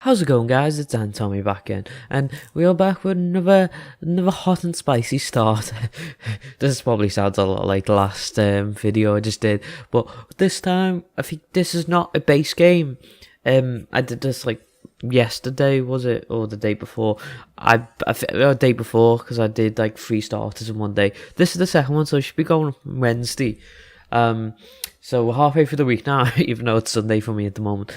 How's it going, guys? It's Antomy back in, and we are back with another hot and spicy start. This probably sounds a lot like the last video I just did, but this time I think this is not a base game. I did this like yesterday, was it, or the day before? The day before, because I did like 3 starters in one day. This is the second one, so I should be going Wednesday. So we're halfway through the week now, even though it's Sunday for me at the moment.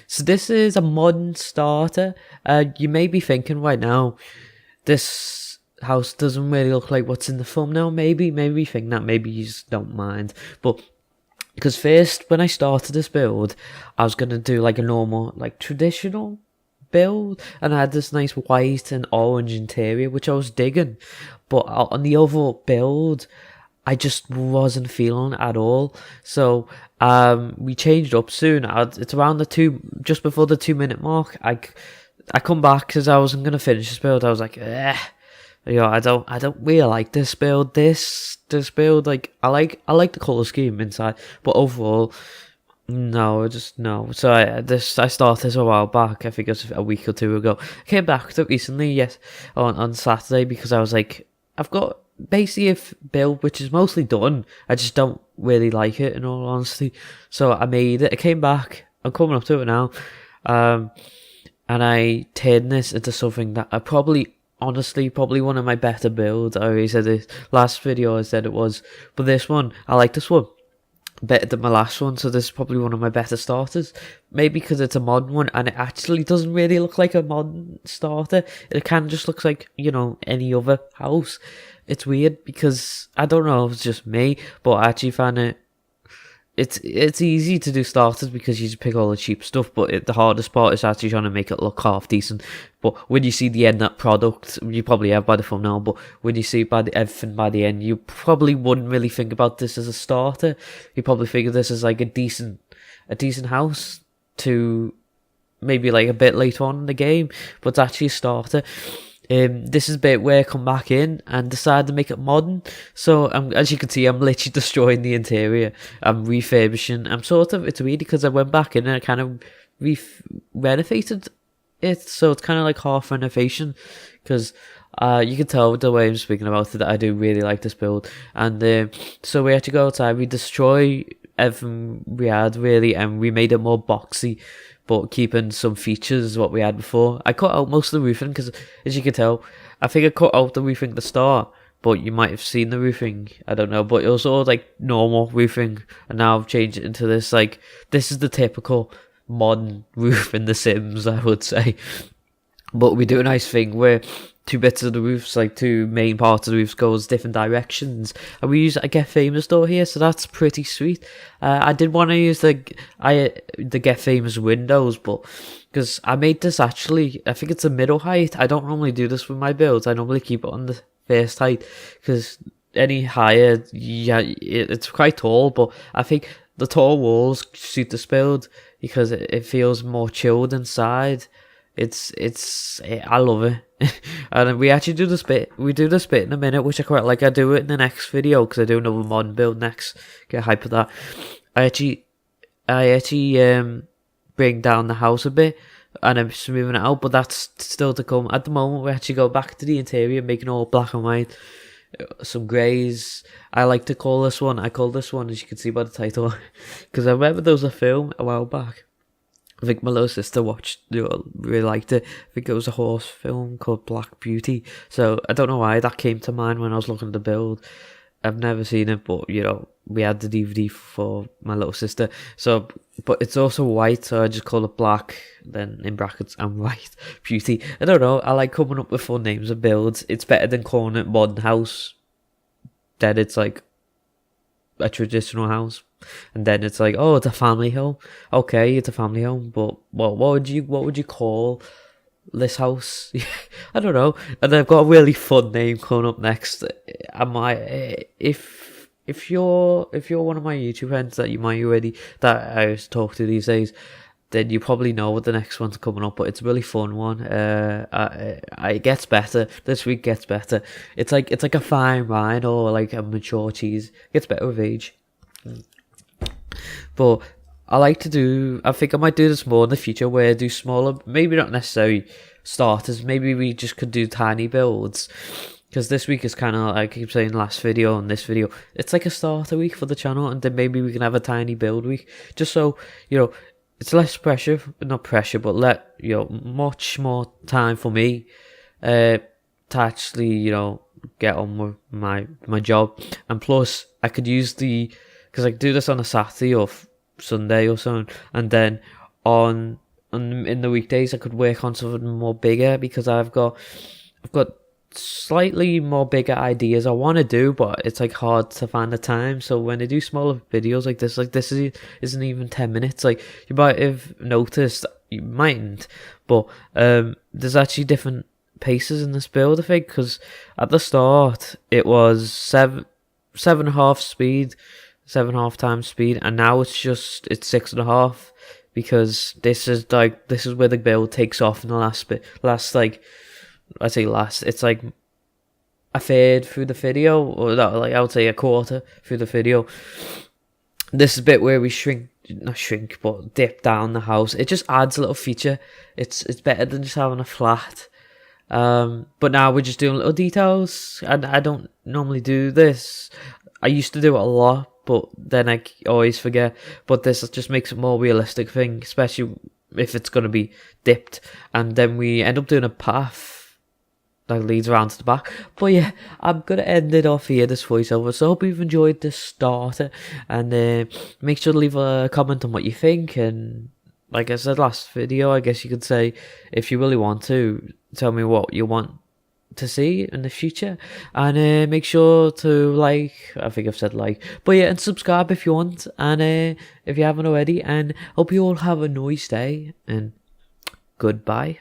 So this is a modern starter. You may be thinking right now, this house doesn't really look like what's in the thumbnail. Maybe you think that, maybe you just don't mind. But because first, when I started this build, I was gonna do like a normal, like traditional build, and I had this nice white and orange interior, which I was digging. But on the overall build, I just wasn't feeling it at all. So we changed up soon. It's around just before the 2-minute mark. I come back because I wasn't gonna finish this build. I was like, I don't really like this build. This build, like I like the color scheme inside, but overall, no, just no. So I started this a while back. I think it was a week or 2 ago. I came back to it recently, yes, on Saturday, because I was like, I've got basically a build which is mostly done. I just don't really like it, in all honesty. So I made it. I came back. I'm coming up to it now, and I turned this into something that I probably one of my better builds. I already said this last video. I said it was, but this one, I like this one better than my last one. So this is probably one of my better starters. Maybe because it's a modern one, and it actually doesn't really look like a modern starter. It kind of just looks like, any other house. It's weird because I don't know if it's just me, but I actually find it's easy to do starters because you just pick all the cheap stuff, but the hardest part is actually trying to make it look half decent. But when you see the end product, you probably have by the thumbnail, but when you see everything by the end, you probably wouldn't really think about this as a starter. You probably figure this as like a decent house to maybe like a bit later on in the game, but it's actually a starter. This is a bit where I come back in and decide to make it modern. So as you can see, I'm literally destroying the interior. I'm refurbishing. It's weird because I went back in and I kind of renovated it. So it's kind of like half renovation, because you can tell with the way I'm speaking about it that I do really like this build. And so we had to go outside, we destroy everything we had really, and we made it more boxy, but keeping some features what we had before. I cut out most of the roofing because, as you can tell, I think I cut out the roofing at the start, but you might have seen the roofing, I don't know, but it was all like normal roofing, and now I've changed it into this, like, this is the typical modern roof in The Sims, I would say. But we do a nice thing where 2 bits of the roofs, like 2 main parts of the roofs, goes different directions, and we use a Get Famous door here, so that's pretty sweet. I did want to use the Get Famous windows, but because I made this actually, I think it's a middle height. I don't normally do this with my builds. I normally keep it on the first height, because any higher, it's quite tall, but I think the tall walls suit this build because it feels more chilled inside. I love it. And we actually do this bit. We do this bit in a minute, which I quite like. I do it in the next video because I do another modern build next. Get hype for that. I actually bring down the house a bit, and I'm smoothing it out, but that's still to come. At the moment, we actually go back to the interior, making all black and white, some greys. I like to call this one. I call this one, as you can see by the title, because I remember there was a film a while back. I think my little sister watched, really liked it. I think it was a horse film called Black Beauty. So I don't know why that came to mind when I was looking at the build. I've never seen it, but we had the DVD for my little sister. So, but it's also white, so I just call it Black. Then in brackets, I'm White Beauty. I don't know. I like coming up with fun names of builds. It's better than calling it Modern House. Then it's like a traditional house. And then it's like, oh, it's a family home. Okay, it's a family home, but what would you call this house? I don't know. And I've got a really fun name coming up next. If you're one of my YouTube friends that I used to talk to these days, then you probably know what the next one's coming up. But it's a really fun one. It gets better. This week gets better. It's like a fine wine or like a mature cheese. It gets better with age. But I like to do, I think I might do this more in the future, where I do smaller, maybe not necessarily starters, maybe we just could do tiny builds. Because this week is kind of, like I keep saying, last video and this video, it's like a starter week for the channel, and then maybe we can have a tiny build week, just so, you know, it's less pressure, not pressure, but much more time for me to actually, you know, get on with my job. And plus, I could use because I could do this on a Saturday or Sunday or something, and then in the weekdays I could work on something more bigger, because I've got slightly more bigger ideas I want to do, but it's like hard to find the time. So when I do smaller videos like this isn't even 10 minutes. Like, you might have noticed, you mightn't, but there's actually different paces in this build, I think, because at the start it was 7.5 speed, 7.5 times speed, and now it's 6.5, because this is where the build takes off in the last like, I say last, it's like a third through the video, or I would say a quarter through the video. This is a bit where we not shrink, but dip down the house. It just adds a little feature. It's better than just having a flat. But now we're just doing little details, and I don't normally do this. I used to do it a lot, but then I always forget. But this just makes it more realistic thing, especially if it's going to be dipped. And then we end up doing a path that leads around to the back. But yeah, I'm going to end it off here, this voiceover. So I hope you've enjoyed this starter, and make sure to leave a comment on what you think. And like I said last video, I guess you could say, if you really want to, tell me what you want to see in the future, and make sure to like, I think I've said like, but yeah, and subscribe if you want, and if you haven't already. And hope you all have a nice day, and goodbye.